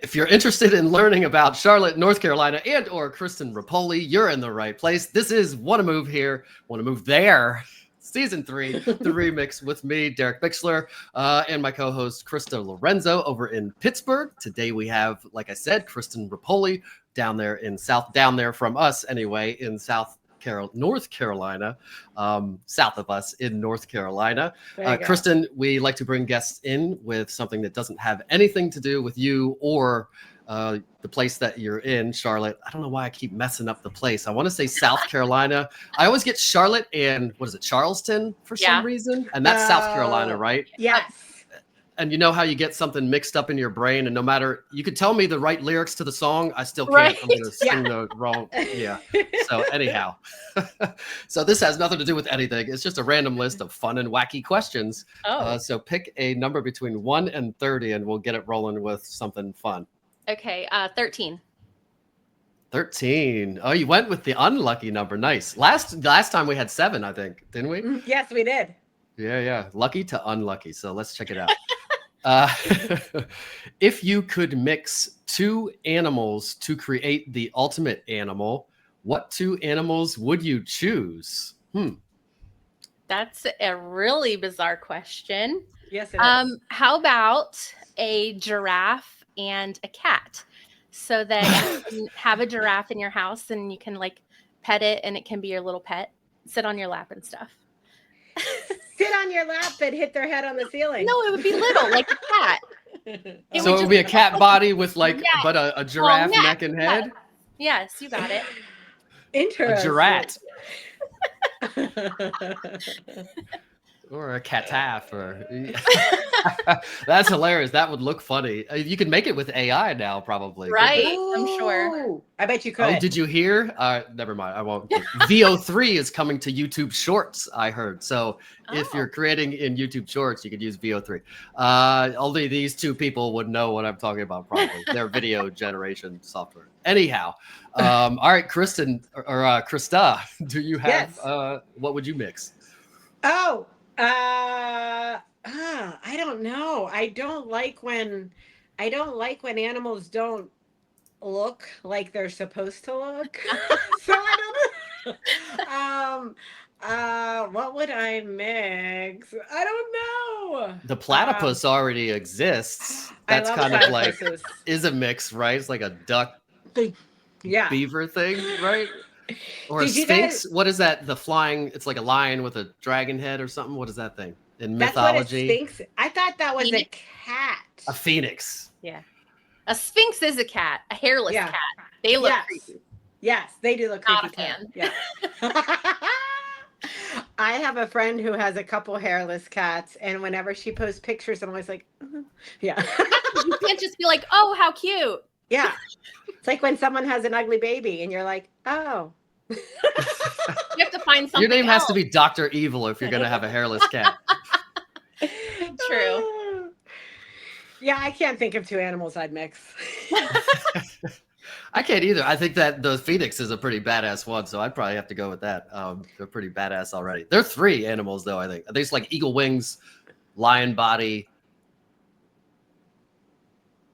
If you're interested in learning about Charlotte, North Carolina, and or Kristen Ripoli, you're in the right place. This is Want to Move Here, Want to Move There, Season 3, the remix with me, Derek Bicksler, and my co-host Krista Lorenzo over in Pittsburgh. Today we have, like I said, Kristen Ripoli down there from us anyway, in North Carolina, south of us in North Carolina. Kristen, we like to bring guests in with something that doesn't have anything to do with you or the place that you're in, Charlotte. I don't know why I keep messing up the place. I want to say South Carolina. I always get Charlotte and Charleston for some reason. And that's South Carolina, right? Yes. And you know how you get something mixed up in your brain, and no matter, you could tell me the right lyrics to the song, I still can't. Right. I'm going to sing the wrong. Yeah. So anyhow, so this has nothing to do with anything. It's just a random list of fun and wacky questions. So pick a number between 1 and 30, and we'll get it rolling with something fun. Okay. 13. 13. Oh, you went with the unlucky number. Nice. Last time we had 7, I think, didn't we? Yes, we did. Yeah. Lucky to unlucky. So let's check it out. If you could mix 2 animals to create the ultimate animal, what 2 animals would you choose? That's a really bizarre question. Yes, it is. How about a giraffe and a cat? So that you can have a giraffe in your house and you can like pet it and it can be your little pet. Sit on your lap and stuff. Sit on your lap and hit their head on the ceiling. No, it would be little, like a cat. It would be a cat body with but a giraffe neck and head? Yes, you got it. Interesting. A giraffe. Or a cataf, or that's hilarious. That would look funny. You can make it with AI now, probably. Right, I'm sure. I bet you could. Oh, did you hear? Never mind. I won't. VO3 is coming to YouTube Shorts, I heard. So if you're creating in YouTube Shorts, you could use VO3. Only these 2 people would know what I'm talking about, probably. Their video generation software. Anyhow, all right, Kristen or Krista, do you have what would you mix? I don't know. I don't like when animals don't look like they're supposed to look. So I don't know. What would I mix? I don't know. The platypus already exists. That's kind of like is a mix, right? It's like a duck beaver thing, right? Or a sphinx. What is that? The flying, it's like a lion with a dragon head or something. What is that thing in mythology? That's what a sphinx. I thought that was a cat. A phoenix. Yeah. A sphinx is a cat, a hairless cat. They look creepy. Yes, they do look creepy. Not a fan. Yeah. I have a friend who has a couple hairless cats, and whenever she posts pictures, I'm always like, yeah. You can't just be like, oh, how cute. Yeah. It's like when someone has an ugly baby and you're like, oh. You have to find something. Your name has to be Dr. Evil if you're going to have a hairless cat. True. Yeah, I can't think of 2 animals I'd mix. I can't either. I think that the phoenix is a pretty badass one, so I'd probably have to go with that. They're pretty badass already. They're 3 animals, though, I think. I think it's like eagle wings, lion body,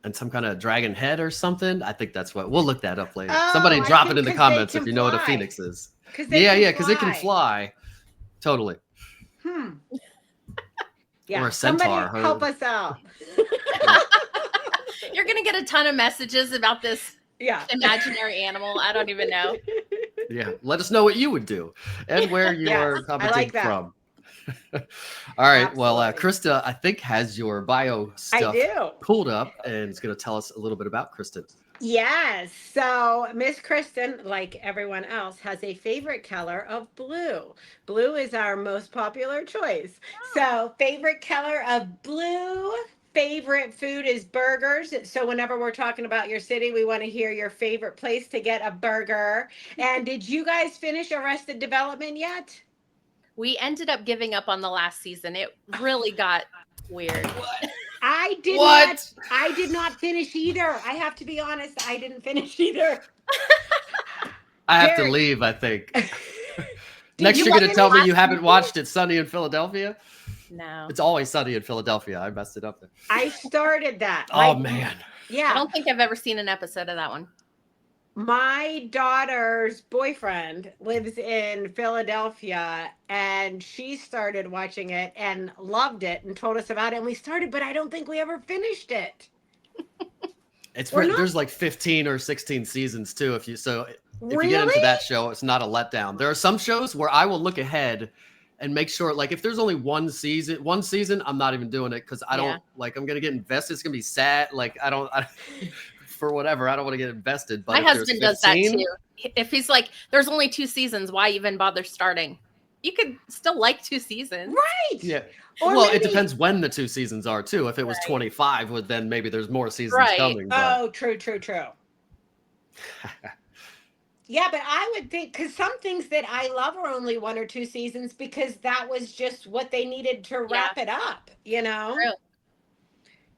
and some kind of dragon head or something. I think that's what we'll look that up later. Somebody drop it in the comments if you know what a phoenix is. Because it can fly. Totally. Yeah. Or a centaur. Somebody help us out. You're gonna get a ton of messages about this imaginary animal. I don't even know. Yeah. Let us know what you would do and where you are commenting from. All right. Absolutely. Well, Krista, I think has your bio stuff pulled up and is going to tell us a little bit about Kristen. Yes. So Miss Kristen, like everyone else, has a favorite color of blue. Blue is our most popular choice. So favorite color of blue. Favorite food is burgers. So whenever we're talking about your city, we want to hear your favorite place to get a burger. And did you guys finish Arrested Development yet? We ended up giving up on the last season. It really got weird. I did not finish either. I have to be honest. I didn't finish either. I have to leave, I think. Next, you're going to tell me you haven't watched It's Sunny in Philadelphia? No. It's Always Sunny in Philadelphia. I messed it up there. I started that. Oh, man. Yeah. I don't think I've ever seen an episode of that one. My daughter's boyfriend lives in Philadelphia, and she started watching it and loved it and told us about it. And we started, but I don't think we ever finished it. There's like 15 or 16 seasons too. If you Really? get into that show, it's not a letdown. There are some shows where I will look ahead and make sure, like, if there's only one season, I'm not even doing it because I don't like. I'm gonna get invested. It's gonna be sad. Like for whatever. I don't want to get invested. But my husband does that too. If he's like, there's only 2 seasons, why even bother starting? You could still like 2 seasons. Right. Yeah. Or Well, maybe, it depends when the 2 seasons are too. If it was 25, well, then maybe there's more seasons coming. But. Oh, true. Yeah, but I would think, because some things that I love are only 1 or 2 seasons because that was just what they needed to wrap it up, you know? True.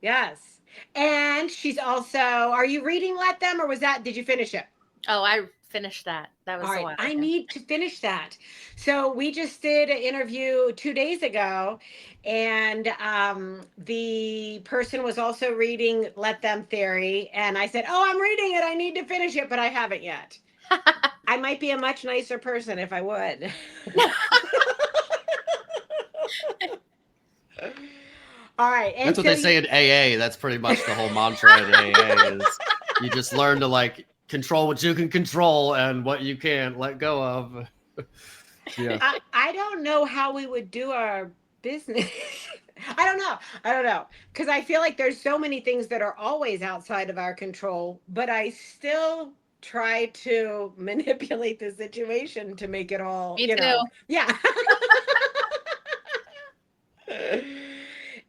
Yes. And she's also, are you reading Let Them, or did you finish it? Oh, I finished that. That was All a right, while I ago. need to finish that. So we just did an interview 2 days ago, and the person was also reading Let Them Theory, and I said, oh, I'm reading it. I need to finish it, but I haven't yet. I might be a much nicer person if I would. All right. And that's what they say in AA. That's pretty much the whole mantra in AA is you just learn to like control what you can control and what you can't let go of. Yeah. I don't know how we would do our business. I don't know. Because I feel like there's so many things that are always outside of our control, but I still try to manipulate the situation to make it all, Me too. know. Yeah.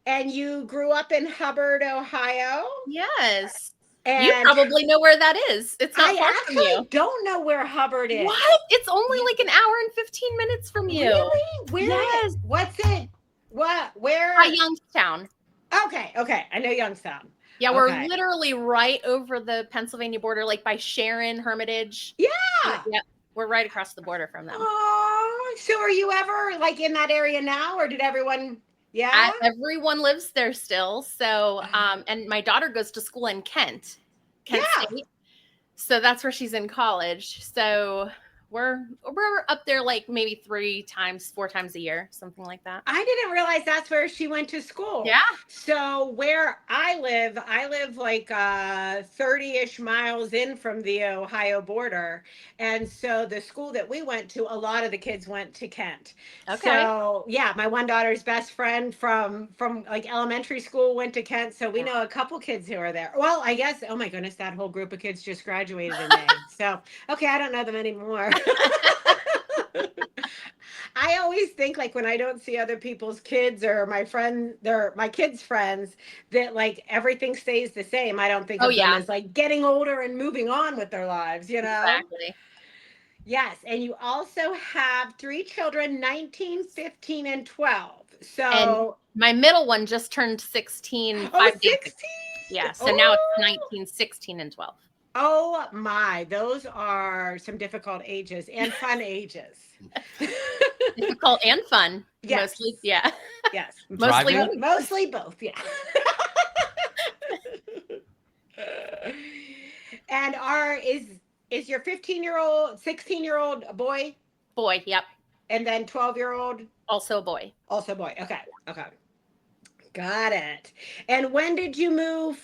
And you grew up in Hubbard, Ohio? Yes. And you probably know where that is. It's not far from you. I actually don't know where Hubbard is. What? It's only like an hour and 15 minutes from you. Really? Where? Yes. What's it? What? Where? By Youngstown. Okay. I know Youngstown. Yeah, we're literally right over the Pennsylvania border, like by Sharon, Hermitage. Yeah. Yeah. We're right across the border from them. Oh, so are you ever like in that area now, or did everyone? Yeah. Everyone lives there still. So, and my daughter goes to school in Kent State. So that's where she's in college. So we're up there like maybe 3 times, 4 times a year, something like that. I didn't realize that's where she went to school. Yeah. So where I live like 30-ish miles in from the Ohio border. And so the school that we went to, a lot of the kids went to Kent. Okay. So yeah, my one daughter's best friend from like elementary school went to Kent. So we know a couple kids who are there. Well, I guess, oh my goodness, that whole group of kids just graduated in May. So, okay, I don't know them anymore. I always think like when I don't see other people's kids or my kids' friends, that like everything stays the same. I don't think of them as like getting older and moving on with their lives, you know? Exactly. Yes. And you also have 3 children, 19, 15, and 12. So and my middle one just turned 16. 5 days ago. Yeah. So now it's 19, 16, and 12. Oh my, those are some difficult ages and fun ages. Difficult and fun. Yes. Mostly, yeah. Yes. Mostly both, yeah. And is your 15-year-old, 16-year-old a boy? Boy, yep. And then 12-year-old? Also a boy. Also a boy. Okay. Got it. And when did you leave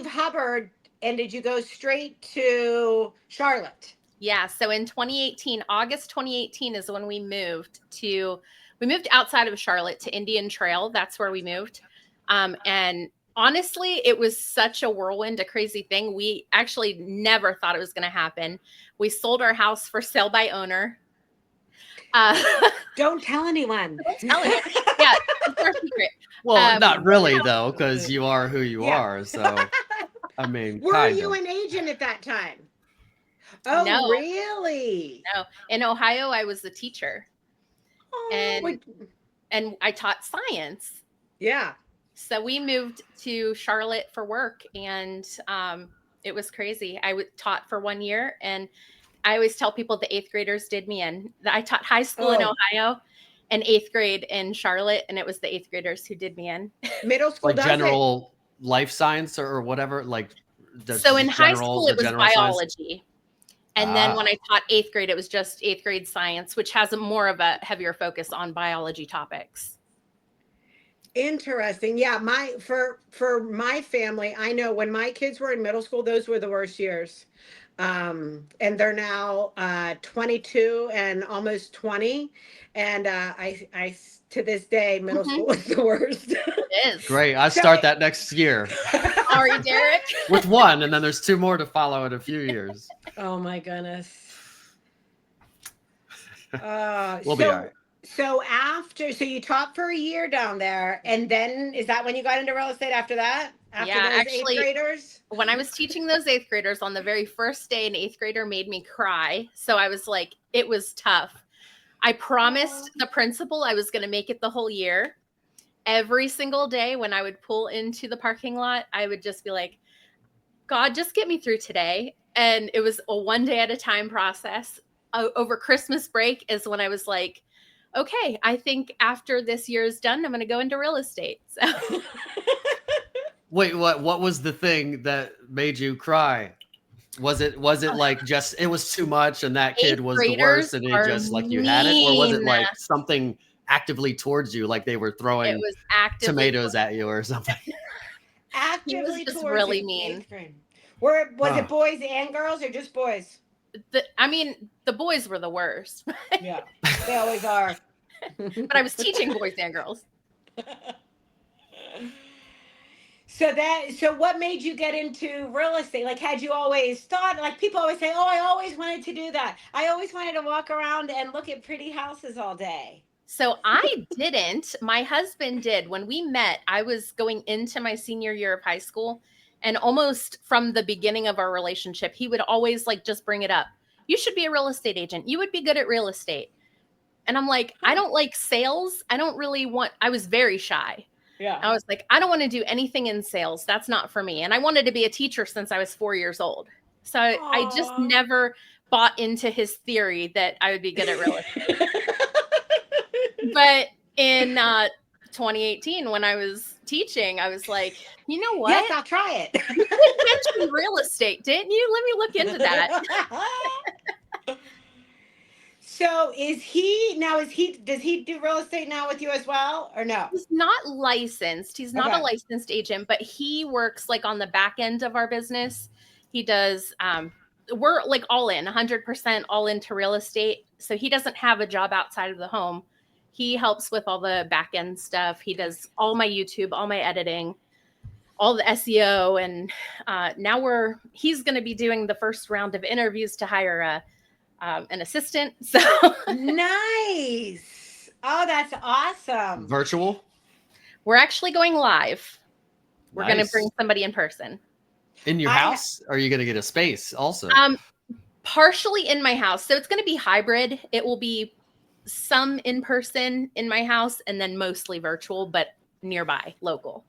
Hubbard? And did you go straight to Charlotte? Yeah. So in 2018, August 2018 is when we moved outside of Charlotte to Indian Trail. That's where we moved. And honestly, it was such a whirlwind, a crazy thing. We actually never thought it was going to happen. We sold our house for sale by owner. Don't tell anyone. Don't tell anyone. Yeah, it's our secret. Well, not really though, because you are who you are. So, I mean, were you an agent at that time? Oh, no. Really? No. In Ohio, I was a teacher, and I taught science. Yeah. So we moved to Charlotte for work, and it was crazy. I taught for 1 year, and I always tell people the 8th graders did me in. I taught high school in Ohio, and 8th grade in Charlotte, and it was the 8th graders who did me in. Middle school Like does general life science or whatever, like So in high school, it was science? biology. And then when I taught 8th grade, it was just 8th grade science, which has more of a heavier focus on biology topics. Interesting. Yeah, for my family, I know when my kids were in middle school, those were the worst years. And they're now 22 and almost 20. And I to this day, middle school is the worst. It is. Great. I start that next year Sorry, Derek. with one, and then there's 2 more to follow in a few years. Oh my goodness. We'll be all right. So you taught for a year down there, and then is that when you got into real estate after that? After Yeah, those actually, 8th graders? When I was teaching those 8th graders, on the very first day, an 8th grader made me cry. So I was like, it was tough. I promised the principal I was going to make it the whole year. Every single day when I would pull into the parking lot, I would just be like, God, just get me through today. And it was a one day at a time process. Over Christmas break is when I was like, okay, I think after this year is done, I'm going to go into real estate. So. Wait, what was the thing that made you cry? Was it like just it was too much and that kid was the worst and it just like you had it, or was it like something actively towards you, like they were throwing tomatoes at you or something? Actively he was just towards really you. mean. Was it boys and girls or just boys? The boys were the worst. Yeah, they always are. But I was teaching boys and girls. So what made you get into real estate? Like, had you always thought, like people always say, oh, I always wanted to do that. I always wanted to walk around and look at pretty houses all day. So I didn't. My husband did. When we met, I was going into my senior year of high school. And almost from the beginning of our relationship, he would always like just bring it up. You should be a real estate agent. You would be good at real estate. And I'm like, I don't like sales. I was very shy. Yeah. I was like, I don't want to do anything in sales. That's not for me. And I wanted to be a teacher since I was 4 years old. So I just never bought into his theory that I would be good at real estate. But in 2018, when I was teaching, I was like, you know what? Yes, I'll try it. You did mention real estate, didn't you? Let me look into that. So does he do real estate now with you as well or no? He's not licensed. He's not a licensed agent, but he works like on the back end of our business. He does, we're like all in, 100% all into real estate. So he doesn't have a job outside of the home. He helps with all the back end stuff. He does all my YouTube, all my editing, all the SEO. And now he's going to be doing the first round of interviews to hire an assistant. So nice. Oh, that's awesome. Virtual? We're actually going live. We're Nice. going to bring somebody in person. In your house? Or are you going to get a space also? Partially in my house. So it's going to be hybrid. It will be some in person in my house and then mostly virtual, but nearby, local.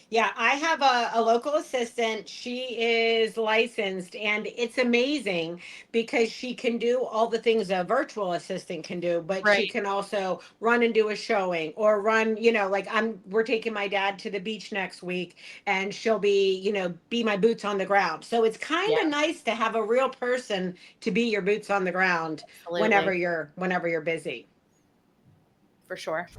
Yeah, I have a local assistant. She is licensed, and it's amazing because she can do all the things a virtual assistant can do, but she can also run and do a showing or run, like we're taking my dad to the beach next week and she'll be my boots on the ground. So it's kind of nice to have a real person to be your boots on the ground. Absolutely. whenever you're busy. For sure.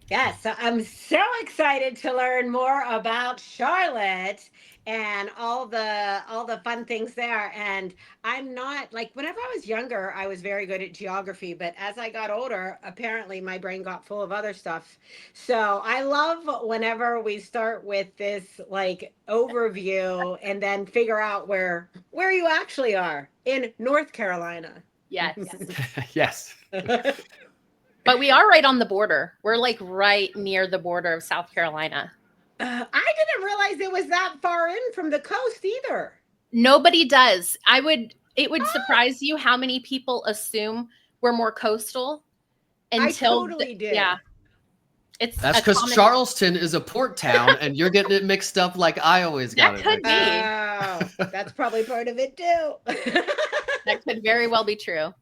Yes, so I'm so excited to learn more about Charlotte and all the fun things there. And I'm not like whenever I was younger, I was very good at geography, but as I got older, apparently my brain got full of other stuff. So I love whenever we start with this like overview and then figure out where you actually are in North Carolina. Yes. Yes. But we are right on the border. We're like right near the border of South Carolina. I didn't realize it was that far in from the coast either. Nobody does. It would surprise you how many people assume we're more coastal until I totally did. Yeah. That's because Charleston is a port town and you're getting it mixed up like I always got it. That could be. Oh, that's probably part of it too. That could very well be true.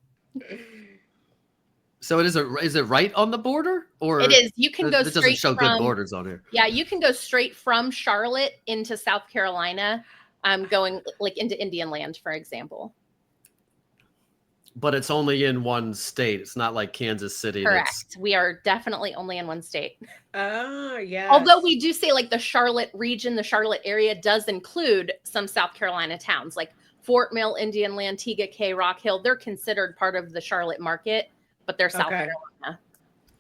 So is it right on the border, or It is. You can go it doesn't straight show good from borders on here? Yeah, you can go straight from Charlotte into South Carolina, going like into Indian Land, for example. But it's only in one state. It's not like Kansas City. Correct. We are definitely only in one state. Oh, yeah. Although we do say like the Charlotte region, the Charlotte area does include some South Carolina towns like Fort Mill, Indian Land, Tega, Rock Hill. They're considered part of the Charlotte market, but they're South Carolina.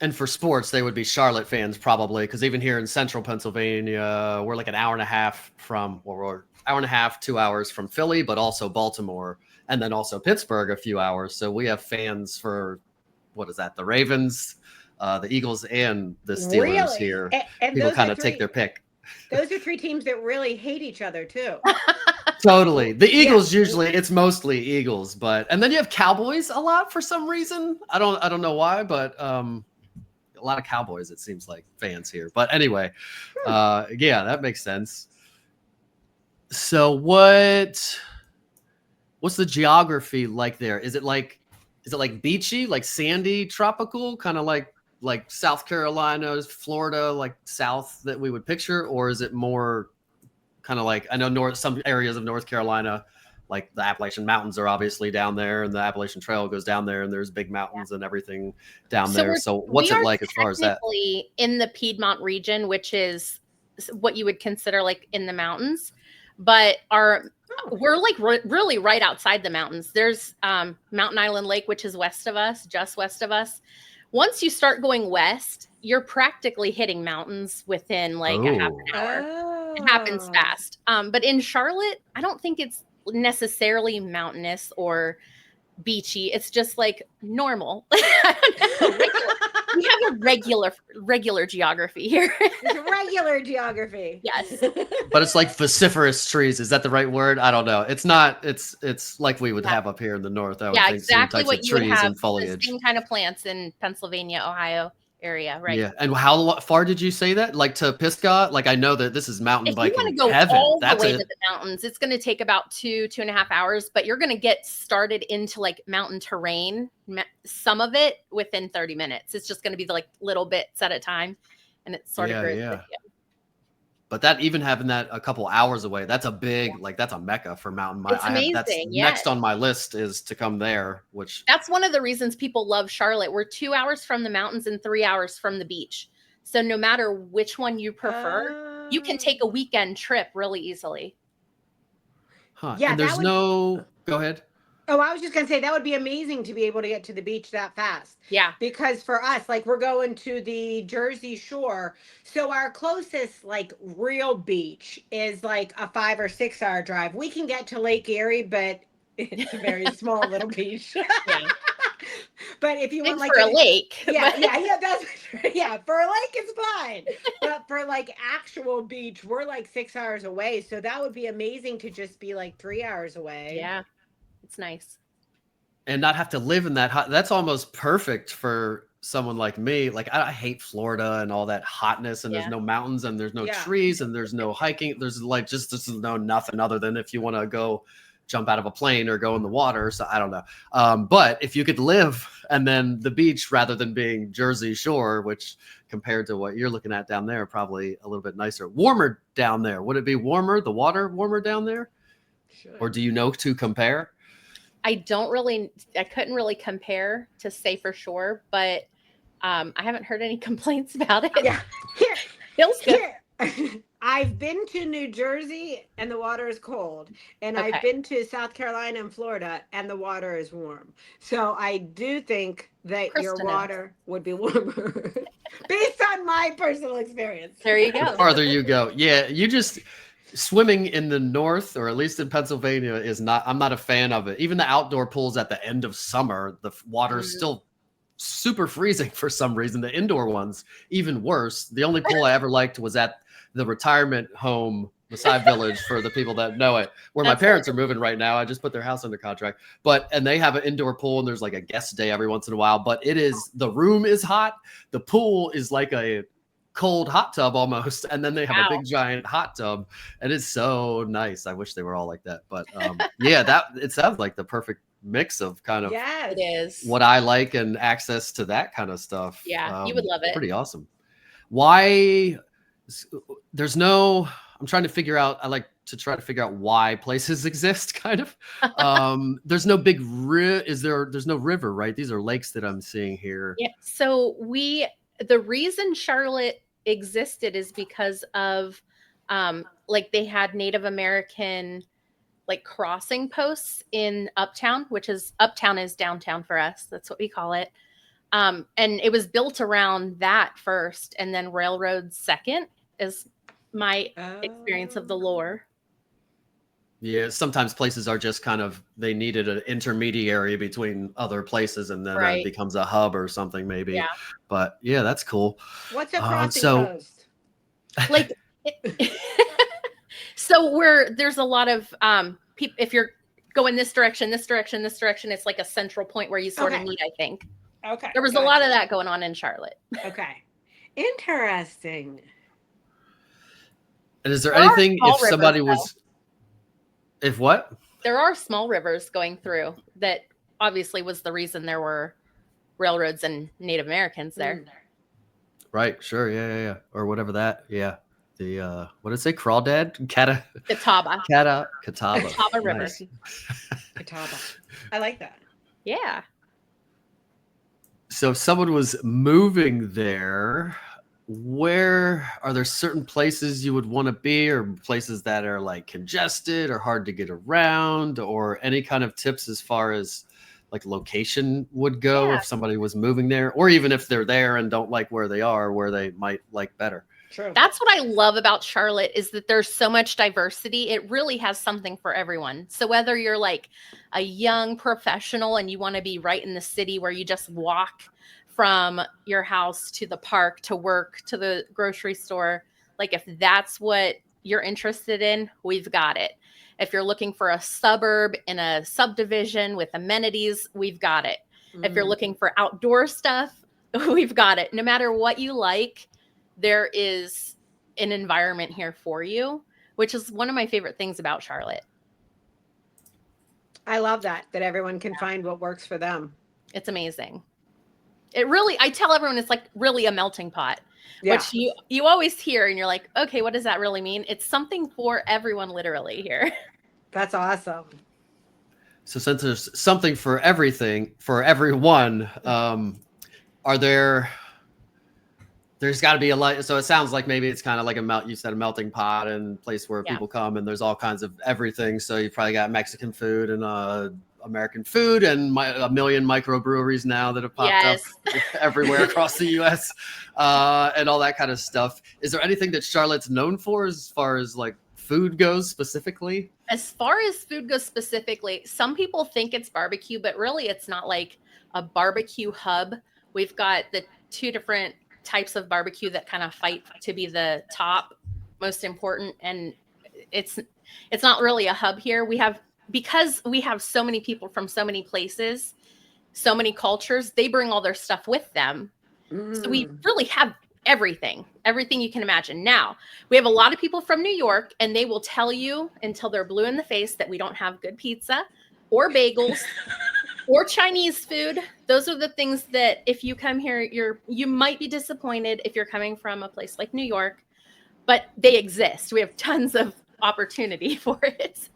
And for sports, they would be Charlotte fans probably, because even here in central Pennsylvania, we're like an hour and a half from, or we're hour and a half, 2 hours from Philly, but also Baltimore, and then also Pittsburgh a few hours. So we have fans for, what is that, the Ravens, the Eagles, and the Steelers here. And people kind of take their pick. Those are three teams that really hate each other too. Totally. The Eagles usually, it's mostly Eagles, and then you have Cowboys a lot for some reason. I don't know why, but a lot of Cowboys, it seems like, fans here. But anyway, yeah, that makes sense. So what's the geography like there? Is it like beachy, like sandy, tropical, kind of like South Carolina, Florida, like south that we would picture? Or is it more kind of like, I know some areas of North Carolina, like the Appalachian Mountains are obviously down there, and the Appalachian Trail goes down there, and there's big mountains and everything down there. So what's it like as far as that? In the Piedmont region, which is what you would consider like in the mountains, but we're like really right outside the mountains. There's Mountain Island Lake, which is just west of us. Once you start going west, you're practically hitting mountains within like a half an hour. It happens fast. But in Charlotte, I don't think it's necessarily mountainous or beachy. It's just like normal. We have a regular geography here. It's regular geography. Yes. But it's like vociferous trees. Is that the right word? I don't know. It's not. It's like we would have up here in the north. I would think exactly what you would have. And foliage. The same kind of plants in Pennsylvania, Ohio area, right? Yeah. And how far did you say that? Like to Pisgah? Like I know that this is mountain biking heaven. If you want to go all the way to the mountains, it's going to take about 2.5 hours, but you're going to get started into like mountain terrain, some of it within 30 minutes. It's just going to be like little bits at a time, and it sort of grows with you. But that, even having that a couple hours away, that's a big, like that's a mecca for mountain biking. It's amazing. That's next on my list is to come there, which that's one of the reasons people love Charlotte. We're 2 hours from the mountains and 3 hours from the beach. So no matter which one you prefer, you can take a weekend trip really easily. Huh. Yeah, and there's go ahead. Oh, I was just going to say that would be amazing to be able to get to the beach that fast. Yeah. Because for us, like we're going to the Jersey Shore. So our closest like real beach is like a 5 or 6 hour drive. We can get to Lake Erie, but it's a very small little beach. Yeah. But if you want like for a lake. Yeah, for a lake it's fine. But for like actual beach, we're like 6 hours away. So that would be amazing to just be like 3 hours away. Yeah. It's nice. And not have to live in that hot. That's almost perfect for someone like me. Like I hate Florida and all that hotness, and there's no mountains and there's no trees and there's no hiking. There's like just no nothing other than if you want to go jump out of a plane or go in the water. So I don't know. But if you could live and then the beach rather than being Jersey Shore, which compared to what you're looking at down there, probably a little bit nicer, warmer down there. Would it be warmer? The water warmer down there? Sure. Or do you know to compare? I couldn't really compare to say for sure, but I haven't heard any complaints about it. Yeah. Feels good. I've been to New Jersey and the water is cold. And I've been to South Carolina and Florida and the water is warm. So I do think that your water would be warmer based on my personal experience. There you go. The farther you go. Yeah, you just... Swimming in the north, or at least in Pennsylvania, I'm not a fan of it. Even the outdoor pools at the end of summer, the water is still super freezing for some reason. The indoor ones, even worse. The only pool I ever liked was at the retirement home, Masai Village, for the people that know it, where my parents are moving right now. I just put their house under contract. And they have an indoor pool, and there's like a guest day every once in a while. But the room is hot. The pool is like a cold hot tub almost, and then they have a big giant hot tub, and it's so nice. I wish they were all like that, but it sounds like the perfect mix of kind of Yes. It is. what I like and access to that kind of stuff. Yeah, you would love it. Pretty awesome. Why there's no, I'm trying to figure out, I like to try to figure out why places exist kind of. There's no big there's no river, right? These are lakes that I'm seeing here. Yeah. So the reason Charlotte existed is because of like they had Native American like crossing posts in Uptown, Uptown is downtown for us. That's what we call it. And it was built around that first, and then railroads second is my experience of the lore. Yeah, sometimes places are just kind of, they needed an intermediary between other places, and then it becomes a hub or something maybe. Yeah. But yeah, that's cool. What's a crossing post? Like, so there's a lot of people, if you're going this direction, it's like a central point where you sort of meet, I think. Okay. There was a lot of that going on in Charlotte. Okay. Interesting. And is there anything, if somebody was, if what? There are small rivers going through that obviously was the reason there were railroads and Native Americans there. Right. Sure. Yeah. Or whatever that. Yeah. The, what did it say? Crawdad? Catawba. Catawba River. Nice. Catawba. I like that. Yeah. So if someone was moving there, where are there certain places you would want to be, or places that are like congested or hard to get around, or any kind of tips as far as like location would go if somebody was moving there, or even if they're there and don't like where they are, where they might like better? True. That's what I love about Charlotte, is that there's so much diversity. It really has something for everyone. So whether you're like a young professional and you want to be right in the city where you just walk from your house to the park, to work, to the grocery store, like if that's what you're interested in, we've got it. If you're looking for a suburb in a subdivision with amenities, we've got it. If you're looking for outdoor stuff, we've got it. No matter what you like, there is an environment here for you, which is one of my favorite things about Charlotte. I love that everyone can find what works for them. It's amazing. It really, I tell everyone, it's like really a melting pot, which you always hear and you're like, okay, what does that really mean? It's something for everyone literally here. That's awesome. So since there's something for everything, for everyone, there's got to be a lot. So it sounds like maybe it's kind of like you said, a melting pot and place where people come, and there's all kinds of everything. So you probably got Mexican food and American food and a million microbreweries now that have popped up everywhere across the U.S. And all that kind of stuff. Is there anything that Charlotte's known for as far as like food goes specifically? As far as food goes specifically, some people think it's barbecue, but really it's not like a barbecue hub. We've got the two different types of barbecue that kind of fight to be the top most important, and it's not really a hub here. Because we have so many people from so many places, so many cultures, they bring all their stuff with them. So we really have everything you can imagine. Now, we have a lot of people from New York, and they will tell you until they're blue in the face that we don't have good pizza or bagels or Chinese food. Those are the things that if you come here, you might be disappointed if you're coming from a place like New York, but they exist. We have tons of opportunity for it.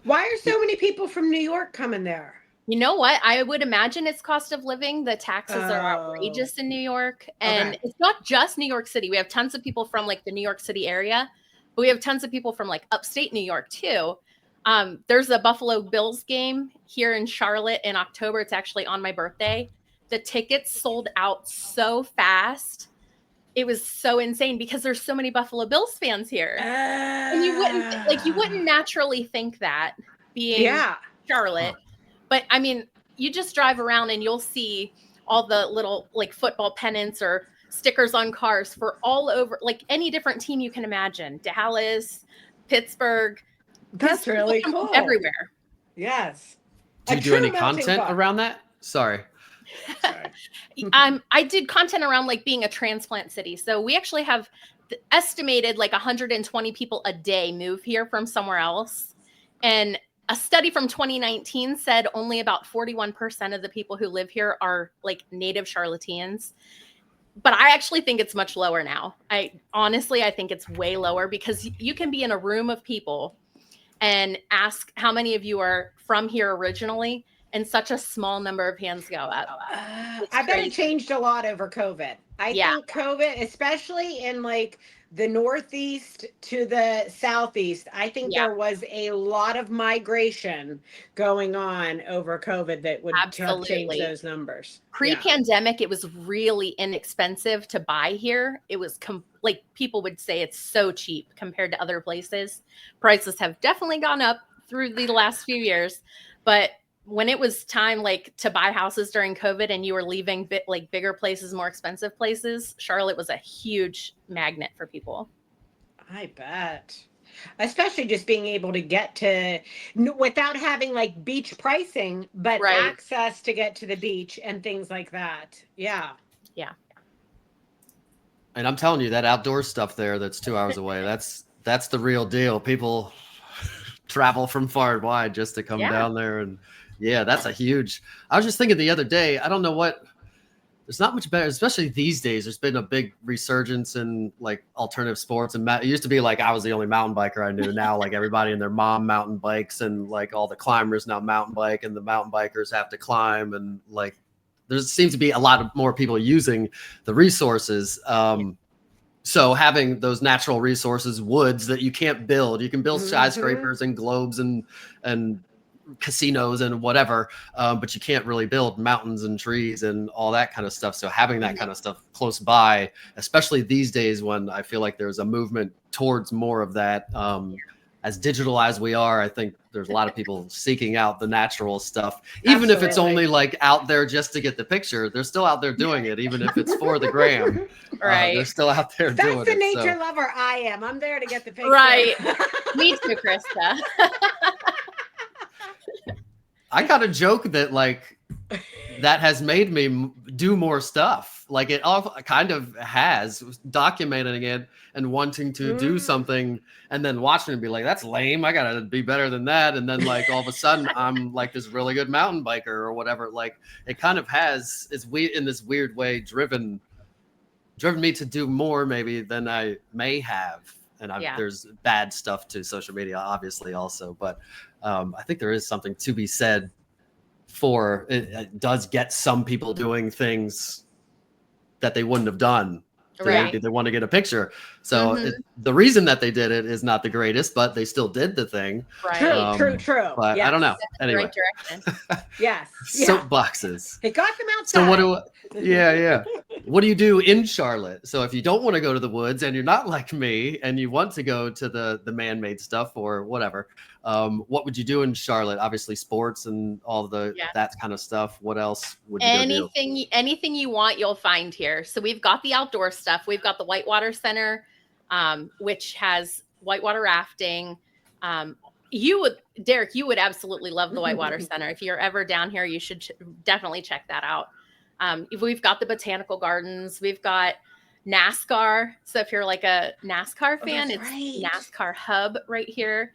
Why are so many people from New York coming there? You know what? I would imagine it's cost of living. The taxes are outrageous in New York. And it's not just New York City. We have tons of people from like the New York City area, but we have tons of people from like upstate New York too. There's a Buffalo Bills game here in Charlotte in October. It's actually on my birthday. The tickets sold out so fast. It was so insane because there's so many Buffalo Bills fans here. And you wouldn't naturally think that being Charlotte. But I mean, you just drive around and you'll see all the little like football pennants or stickers on cars for all over, like any different team you can imagine. Dallas, Pittsburgh. That's really cool. Everywhere. Yes. Do you do any content around that? Sorry. I did content around like being a transplant city. So we actually have estimated like 120 people a day move here from somewhere else. And a study from 2019 said only about 41% of the people who live here are like native Charlotteans. But I actually think it's much lower now. I think it's way lower, because you can be in a room of people and ask how many of you are from here originally, and such a small number of hands go up. I bet it changed a lot over COVID. I think COVID, especially in like the Northeast to the Southeast, I think there was a lot of migration going on over COVID that would help change those numbers. Pre-pandemic, it was really inexpensive to buy here. It was like people would say it's so cheap compared to other places. Prices have definitely gone up through the last few years, but when it was time like to buy houses during COVID and you were leaving bigger places, more expensive places, Charlotte was a huge magnet for people. I bet. Especially just being able to get to, without having like beach pricing, but access to get to the beach and things like that. Yeah. Yeah. And I'm telling you, that outdoor stuff there that's 2 hours away, that's the real deal. People travel from far and wide just to come down there. And yeah, that's a huge, I was just thinking the other day, I don't know what, there's not much better, especially these days. There's been a big resurgence in like alternative sports. And it used to be like I was the only mountain biker I knew. Now, like everybody and their mom mountain bikes, and like all the climbers now mountain bike, and the mountain bikers have to climb. And like there seems to be a lot of more people using the resources. So having those natural resources, woods that you can't build, you can build skyscrapers and globes and casinos and whatever, but you can't really build mountains and trees and all that kind of stuff. So having that kind of stuff close by, especially these days when I feel like there's a movement towards more of that, as digital as we are, I think there's a lot of people seeking out the natural stuff, even if it's only like out there just to get the picture. They're still out there doing it, even if it's for the gram. They're still out there doing it. That's the nature lover I am. I'm there to get the picture. Right. Me too, Krista. I got a joke that like that has made me do more stuff. Like it all kind of has, documenting it and wanting to do something, and then watching it and be like, that's lame. I gotta be better than that. And then like all of a sudden I'm like this really good mountain biker or whatever. Like it kind of has, it's in this weird way driven me to do more maybe than I may have. And there's bad stuff to social media, obviously, also. But I think there is something to be said for it does get some people doing things that they wouldn't have done. They want to get a picture. So the reason that they did it is not the greatest, but they still did the thing. True. But I don't know. Anyway. Right direction. Yes. Soapboxes. It got them outside. So what do you do in Charlotte? So if you don't want to go to the woods and you're not like me and you want to go to the man-made stuff or whatever, what would you do in Charlotte? Obviously sports and all the that kind of stuff. What else would you do? Anything you want, you'll find here. So we've got the outdoor stuff. We've got the Whitewater Center, which has whitewater rafting. Derek, you would absolutely love the Whitewater Center. If you're ever down here, you should definitely check that out. We've got the botanical gardens. We've got NASCAR. So if you're like a NASCAR fan, it's NASCAR Hub right here.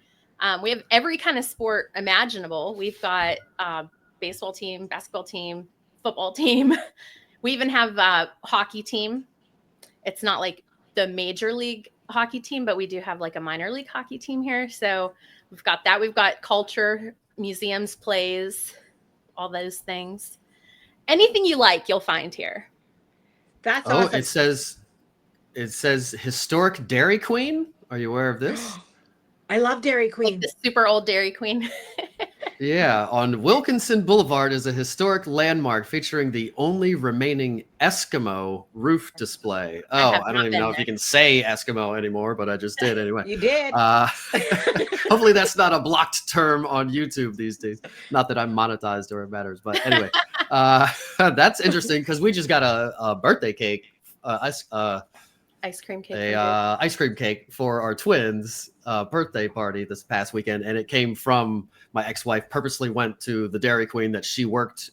We have every kind of sport imaginable. We've got baseball team, basketball team, football team. We even have a hockey team. It's not like the major league hockey team, but we do have like a minor league hockey team here. So we've got that. We've got culture, museums, plays, all those things. Anything you like, you'll find here. That's awesome. It says historic Dairy Queen. Are you aware of this? I love Dairy Queen. Like the super old Dairy Queen. Yeah, on Wilkinson Boulevard is a historic landmark featuring the only remaining Eskimo roof display. I don't even know if you can say Eskimo anymore, but I just did anyway. You did. Hopefully that's not a blocked term on YouTube these days. Not that I'm monetized or it matters, but anyway, that's interesting because we just got a birthday cake, ice cream cake. Ice cream cake for our twins' birthday party this past weekend, and it came from my ex-wife. Purposely went to the Dairy Queen that she worked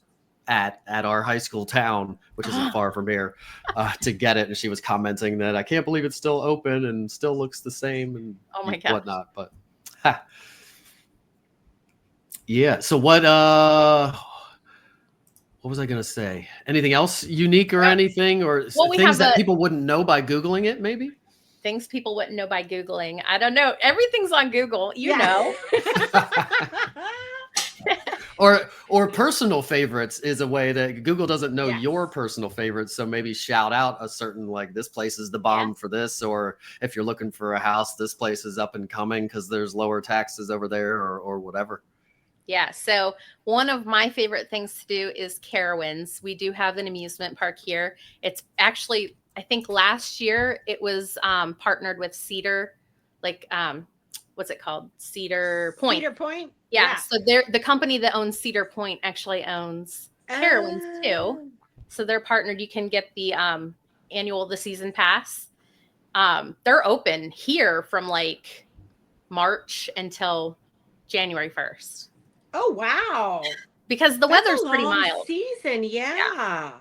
at our high school town, which isn't far from here, to get it. And she was commenting that I can't believe it's still open and still looks the same and whatnot. But Yeah. So what was I going to say? Anything else unique or anything, or we things have that people wouldn't know by Googling it, maybe? Things people wouldn't know by Googling. I don't know. Everything's on Google, you know. Or personal favorites is a way that Google doesn't know your personal favorites. So maybe shout out a certain, like, this place is the bomb for this, or if you're looking for a house, this place is up and coming because there's lower taxes over there, or whatever. Yeah. So one of my favorite things to do is Carowinds. We do have an amusement park here. It's actually, I think last year it was partnered with Cedar, like what's it called? Cedar Point. Cedar Point? Yeah. So they're the company that owns Cedar Point actually owns Carowinds too. So they're partnered. You can get the the season pass. They're open here from like March until January 1st. Oh, wow. Because the weather's pretty long mild. Season, yeah.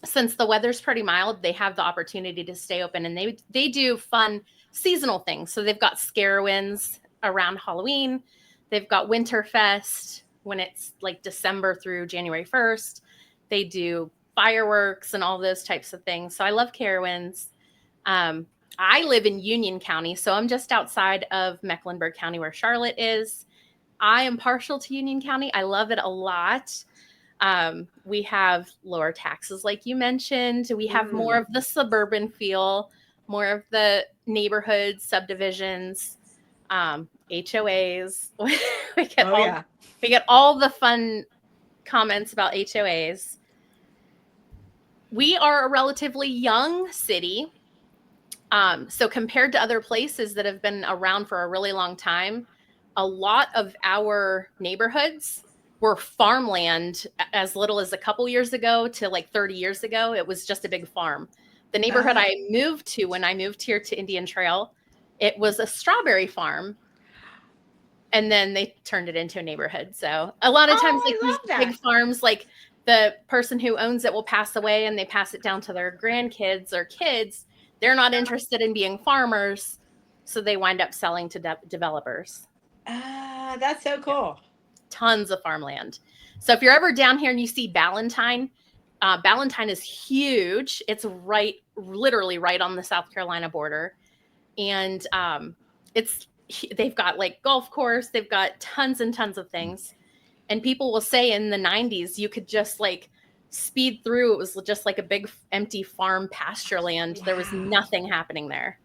Since the weather's pretty mild, they have the opportunity to stay open, and they do fun seasonal things. So they've got Scarowinds around Halloween. They've got Winterfest when it's like December through January 1st. They do fireworks and all those types of things. So I love Carowinds. I live in Union County, so I'm just outside of Mecklenburg County where Charlotte is. I am partial to Union County. I love it a lot. We have lower taxes, like you mentioned. We have more of the suburban feel, more of the neighborhood subdivisions, HOAs. we get all the fun comments about HOAs. We are a relatively young city. So compared to other places that have been around for a really long time, a lot of our neighborhoods were farmland as little as a couple years ago to like 30 years ago. It was just a big farm. The neighborhood I moved to when I moved here to Indian Trail, it was a strawberry farm. And then they turned it into a neighborhood. So a lot of times like these big farms, like the person who owns it will pass away and they pass it down to their grandkids or kids. They're not interested in being farmers. So they wind up selling to developers. That's so cool. Tons of farmland. So if you're ever down here and you see Ballantyne, Ballantyne is huge. It's literally right on the South Carolina border. And they've got like golf course. They've got tons and tons of things. And people will say in the 90s, you could just like speed through. It was just like a big empty farm pasture land. Wow. There was nothing happening there.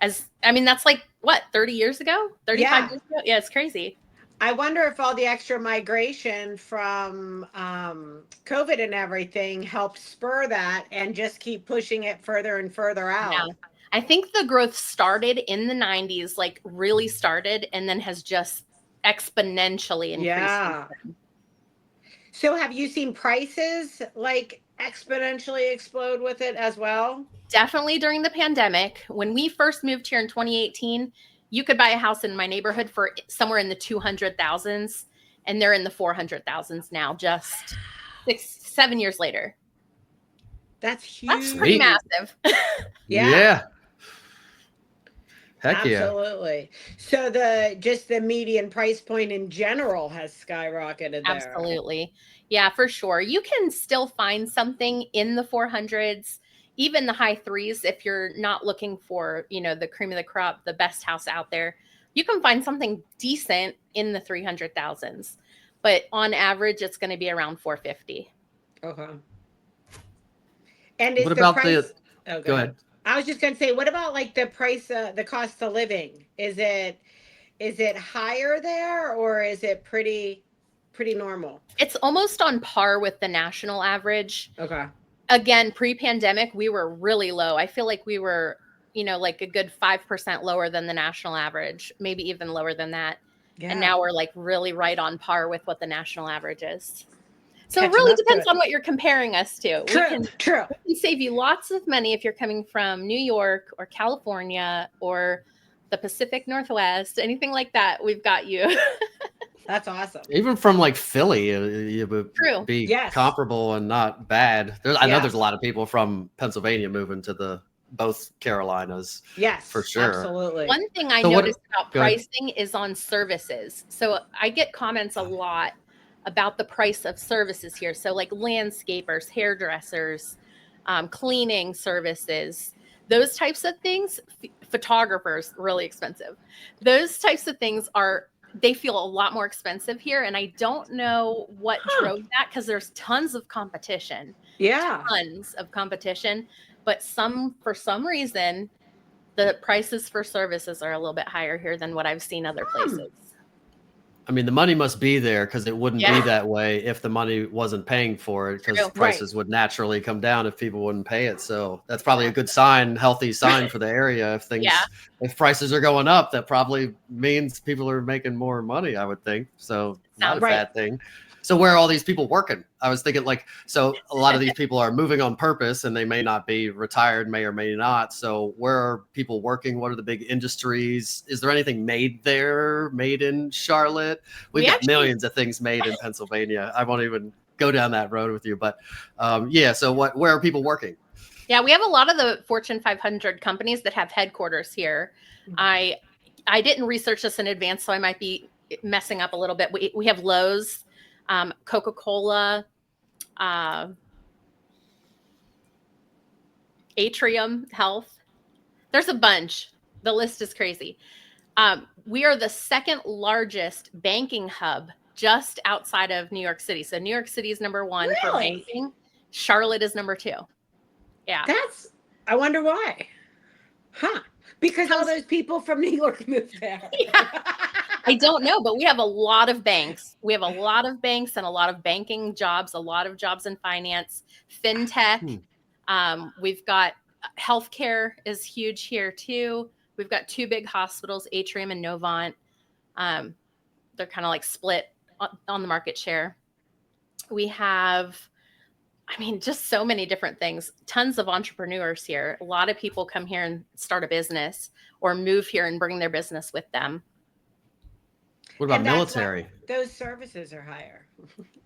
That's like, what, 30 years ago? 35 years ago? Yeah, it's crazy. I wonder if all the extra migration from COVID and everything helped spur that and just keep pushing it further and further out. Yeah. I think the growth started in the 90s, like really started, and then has just exponentially increased. Yeah. So have you seen prices like exponentially explode with it as well? Definitely during the pandemic. When we first moved here in 2018, you could buy a house in my neighborhood for somewhere in the 200,000s, and they're in the 400,000s now, just 6-7 years later. That's huge. That's pretty massive. Yeah. Heck absolutely. So the median price point in general has skyrocketed there. Absolutely. Yeah, for sure. You can still find something in the 400s, even the high 3s, if you're not looking for, the cream of the crop, the best house out there. You can find something decent in the 300,000s, but on average, it's going to be around 450. Okay. And is what about price? Go ahead. I was just going to say, what about like the price, the cost of living? Is it higher there, or is it pretty normal? It's almost on par with the national average. Okay. Again, pre-pandemic, we were really low. I feel like we were, like a good 5% lower than the national average, maybe even lower than that. Yeah. And now we're like really right on par with what the national average is. So it really depends on what you're comparing us to. True. We can save you lots of money if you're coming from New York or California or the Pacific Northwest, anything like that. We've got you. That's awesome. Even from like Philly, it would be comparable and not bad. I know there's a lot of people from Pennsylvania moving to the both Carolinas. Yes, for sure. absolutely. One thing I So what- noticed about go ahead. pricing is on services. So I get comments a lot about the price of services here. So like landscapers, hairdressers, cleaning services, those types of things, photographers, really expensive. Those types of things they feel a lot more expensive here. And I don't know what drove that, because there's tons of competition. Yeah. Tons of competition. But for some reason, the prices for services are a little bit higher here than what I've seen other places. I mean, the money must be there, because it wouldn't Yeah. be that way if the money wasn't paying for it, because True. prices would naturally come down if people wouldn't pay it. So that's probably a good sign, healthy sign for the area. If prices are going up, that probably means people are making more money, I would think. So not a bad thing. So where are all these people working? I was thinking, like, so a lot of these people are moving on purpose, and they may not be retired, may or may not. So where are people working? What are the big industries? Is there anything made in Charlotte? We've got millions of things made in Pennsylvania. I won't even go down that road with you, but so where are people working? Yeah, we have a lot of the Fortune 500 companies that have headquarters here. I didn't research this in advance, so I might be messing up a little bit. We have Lowe's, Coca-Cola, Atrium Health. There's a bunch. The list is crazy. We are the second largest banking hub just outside of New York City. So New York City is number one for banking. Charlotte is number two. Yeah. I wonder why. Because all those people from New York moved there. Yeah. I don't know, but we have a lot of banks. We have a lot of banks and a lot of banking jobs, a lot of jobs in finance, fintech. We've got healthcare is huge here too. We've got two big hospitals, Atrium and Novant. They're kind of like split on the market share. We have, just so many different things. Tons of entrepreneurs here. A lot of people come here and start a business or move here and bring their business with them. What about military? Those services are higher.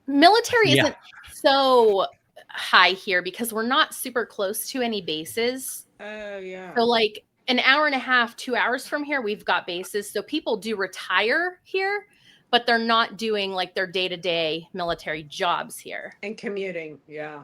Military isn't so high here because we're not super close to any bases. Oh, yeah. So like an hour and a half, 2 hours from here, we've got bases. So people do retire here, but they're not doing like their day-to-day military jobs here. And commuting. Yeah.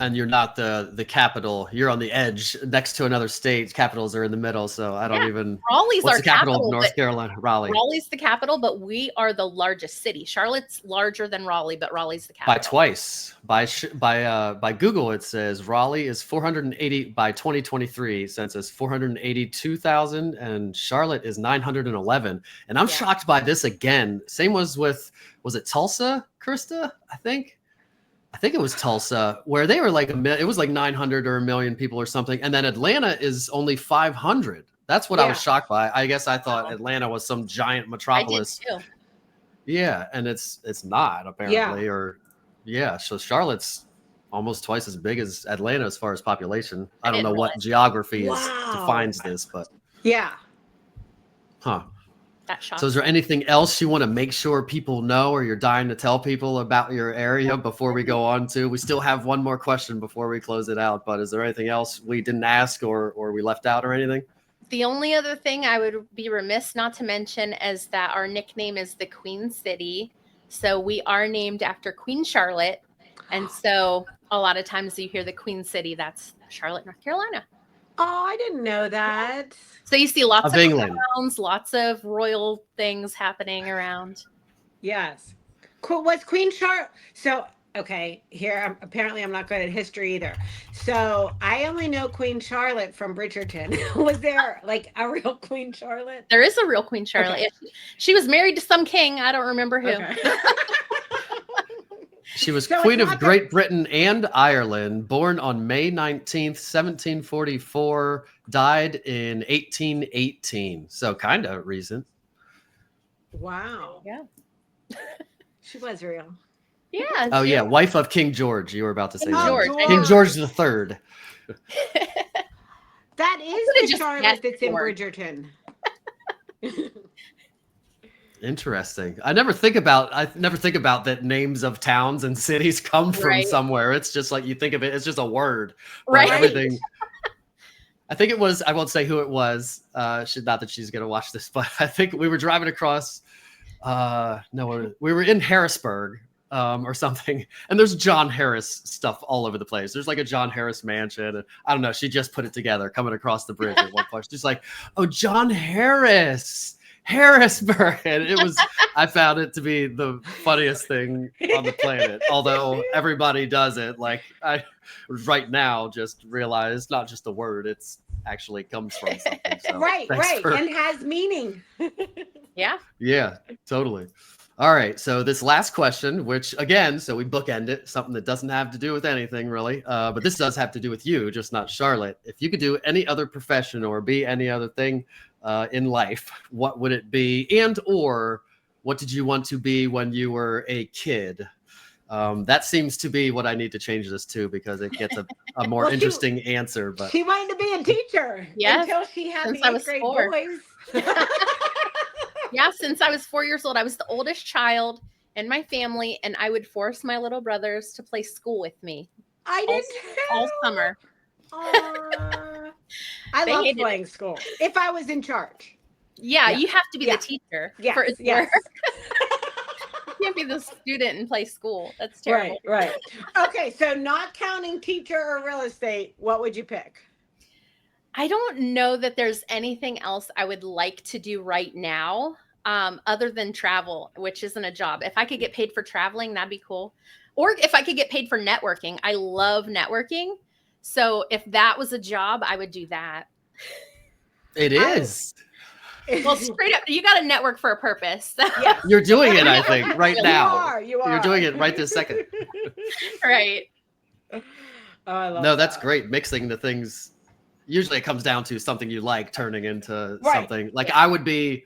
And you're not the capital. You're on the edge next to another state. Capitals are in the middle. So I don't even. Raleigh's what's our the capital of capital, North Carolina? Raleigh. Raleigh's the capital, but we are the largest city. Charlotte's larger than Raleigh, but Raleigh's the capital. By twice. By Google, it says Raleigh is 480 by 2023 census, 482,000, and Charlotte is 911. And I'm shocked by this again. Same was it Tulsa, Krista? I think it was Tulsa, where they were like it was like 900 or 1 million people or something. And then Atlanta is only 500. That's what I was shocked by. I guess I thought Atlanta was some giant metropolis. I did too. Yeah. And it's not apparently, so Charlotte's almost twice as big as Atlanta as far as population. I don't know what geography defines this, but. Yeah. Huh. So is there anything else you want to make sure people know, or you're dying to tell people about your area before we go on to? We still have one more question before we close it out, but is there anything else we didn't ask or we left out or anything? The only other thing I would be remiss not to mention is that our nickname is the Queen City. So we are named after Queen Charlotte. And so a lot of times you hear the Queen City, that's Charlotte, North Carolina. Oh, I didn't know that. So you see lots of England. crowns, lots of royal things happening around. Yes. Was Queen Charlotte? So, okay, here, apparently I'm not good at history either. So I only know Queen Charlotte from Bridgerton. Was there like a real Queen Charlotte? There is a real Queen Charlotte. Okay. She was married to some king. I don't remember who. Okay. She was Queen of Great Britain and Ireland, born on May 19th, 1744, died in 1818. So kind of recent. Wow. Yeah. She was real. Yeah. Oh, yeah. Wife of King George. You were about to say that. George. King George III. That is the just Charlotte guessed that's in George. Bridgerton. Interesting. I never think about that names of towns and cities come from Right. somewhere. It's just like you think of it, it's just a word. But Right. everything. I think it was, I won't say who it was. Not that she's gonna watch this, but I think we were driving across no, we were in Harrisburg or something, and there's John Harris stuff all over the place. There's like a John Harris mansion, and I don't know, she just put it together coming across the bridge at one point. She's like, oh, John Harris. Harrisburg, and it was I found it to be the funniest thing on the planet, although everybody does it. Like I right now just realized not just a word, it's actually comes from something. So right, and has meaning. Yeah, totally. All right, so this last question, which again, so we bookend it, something that doesn't have to do with anything really, but this does have to do with you, just not Charlotte. If you could do any other profession or be any other thing in life, what would it be? And or what did you want to be when you were a kid? That seems to be what I need to change this to, because it gets a more interesting answer. But she wanted to be a teacher until she had the 8th grade boys. Yeah, since I was 4 years old, I was the oldest child in my family, and I would force my little brothers to play school with me. I did all summer. I love playing school. If I was in charge. Yeah, you have to be the teacher. Yes. You can't be the student and play school. That's terrible. Right. Okay, so not counting teacher or real estate, what would you pick? I don't know that there's anything else I would like to do right now, other than travel, which isn't a job. If I could get paid for traveling, that'd be cool. Or if I could get paid for networking. I love networking. So if that was a job, I would do that. It is. Well, straight up, you got to network for a purpose. Yes. You're doing it, I think, right now. You are. You're doing it right this second. Right. Oh, I love No, that's great. Mixing the things. Usually it comes down to something you like turning into something. Like I would be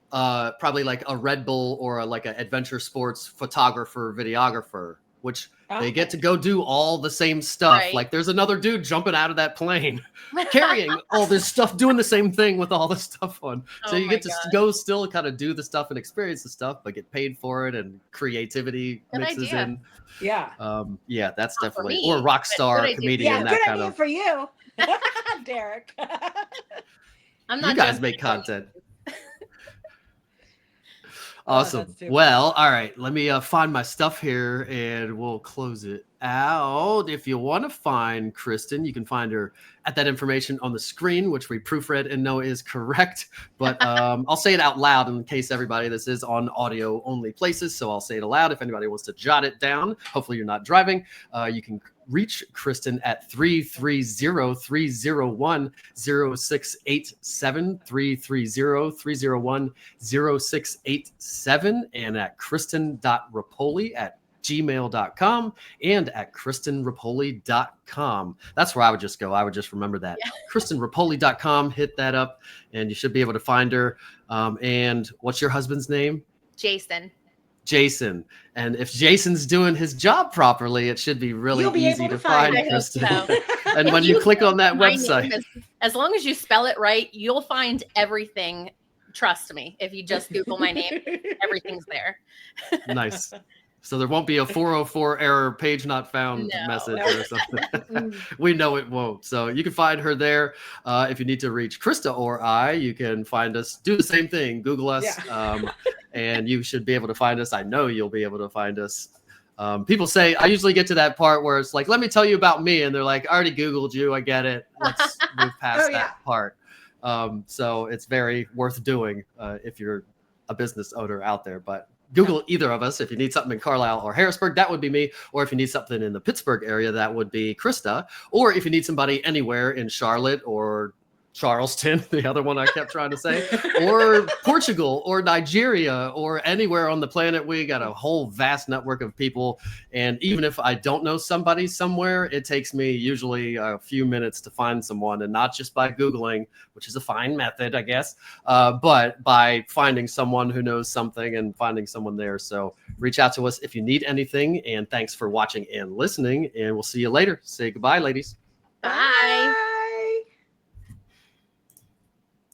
probably like a Red Bull or like an adventure sports photographer, videographer, which they get to go do all the same stuff. Right. Like there's another dude jumping out of that plane, carrying all this stuff, doing the same thing with all this stuff on. So you get to go still kind of do the stuff and experience the stuff, but get paid for it, and creativity mixes in. Yeah. Yeah, that's definitely, or rock star comedian, that kind of. For you, Derek. I'm not. You guys make content. Awesome. Oh, well, all right. Let me find my stuff here and we'll close it out. If you want to find Kristen, you can find her at that information on the screen, which we proofread and know is correct. But I'll say it out loud in case everybody, this is on audio only places. So I'll say it aloud. If anybody wants to jot it down, hopefully you're not driving. You can reach Kristen at 330-301-0687, 330-301-0687, and at kristen.ripoli@gmail.com and at kristenripoli.com. That's where I would just go. I would just remember that. Yeah. kristenripoli.com, hit that up, and you should be able to find her. And what's your husband's name? Jason. And if Jason's doing his job properly, it should be really easy to find Kristen. So. And when you click on that website, as long as you spell it right, you'll find everything. Trust me. If you just Google my name, everything's there. Nice. So there won't be a 404 error, page not found message or something. We know it won't. So you can find her there. If you need to reach Krista or I, you can find us. Do the same thing. Google us. Yeah. And you should be able to find us. I know you'll be able to find us. People say, I usually get to that part where it's like, let me tell you about me. And they're like, I already Googled you. I get it. Let's move past that part. So it's very worth doing if you're a business owner out there. But Google either of us. If you need something in Carlisle or Harrisburg, that would be me. Or if you need something in the Pittsburgh area, that would be Krista. Or if you need somebody anywhere in Charlotte or Charleston, the other one I kept trying to say, or Portugal or Nigeria or anywhere on the planet, we got a whole vast network of people. And even if I don't know somebody somewhere, it takes me usually a few minutes to find someone, and not just by Googling, which is a fine method, I guess, but by finding someone who knows something and finding someone there. So reach out to us if you need anything. And thanks for watching and listening. And we'll see you later. Say goodbye, ladies. Bye.